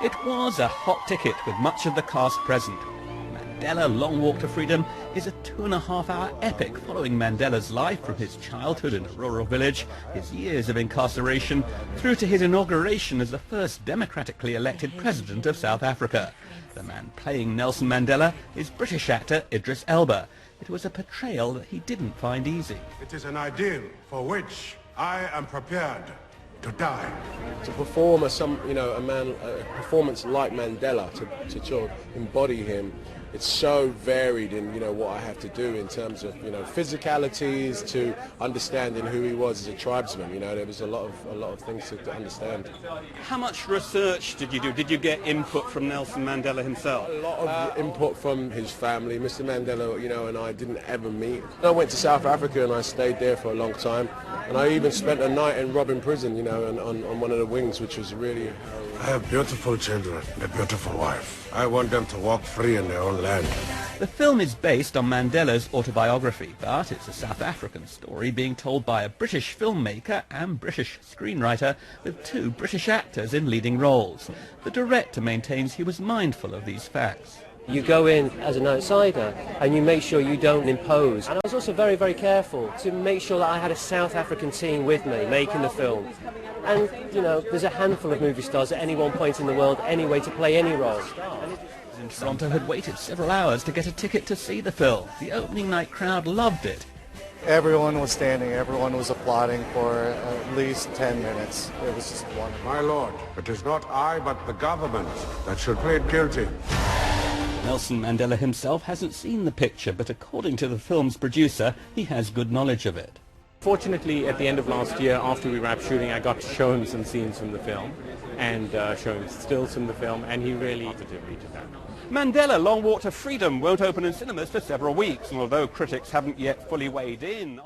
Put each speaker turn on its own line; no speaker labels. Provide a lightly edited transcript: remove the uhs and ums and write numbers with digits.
It was a hot ticket with much of the cast present. Mandela Long Walk to Freedom is a 2.5-hour epic following Mandela's life from his childhood in a rural village, his years of incarceration, through to his inauguration as the first democratically elected president of South Africa. The man playing Nelson Mandela is British actor Idris Elba. It was a portrayal that he didn't find easy.
It is an ideal for which I am prepared to die.
To perform a performance like Mandela, to sort of embody him, it's so varied in what I have to do in terms of physicalities, to understanding who he was as a tribesman. There was a lot of things to understand.
How much research did you do? Did you get input from Nelson Mandela himself?
A lot of input from his family. Mr. Mandela, and I didn't ever meet. I went to South Africa and I stayed there for a long time, and I even spent a night in Robin Prison, on one of the wings, which was really.
I have beautiful children and a beautiful wife. I want them to walk free in their own land.
The film is based on Mandela's autobiography, but it's a South African story being told by a British filmmaker and British screenwriter with 2 British actors in leading roles. The director maintains he was mindful of these facts.
You go in as an outsider and you make sure you don't impose. And I was also very, very careful to make sure that I had a South African team with me making the film. And, there's a handful of movie stars at any one point in the world anyway to play any role.
In Toronto had waited several hours to get a ticket to see the film. The opening night crowd loved it.
Everyone was standing, everyone was applauding for at least 10 minutes. It was just wonderful.
My lord, it is not I but the government that should plead guilty.
Nelson Mandela himself hasn't seen the picture, but according to the film's producer, he has good knowledge of it.
Fortunately, at the end of last year, after we wrapped shooting, I got to show him some scenes from the film and show him stills from the film, and he really positively to that.
Mandela Long Walk to Freedom won't open in cinemas for several weeks, and although critics haven't yet fully weighed in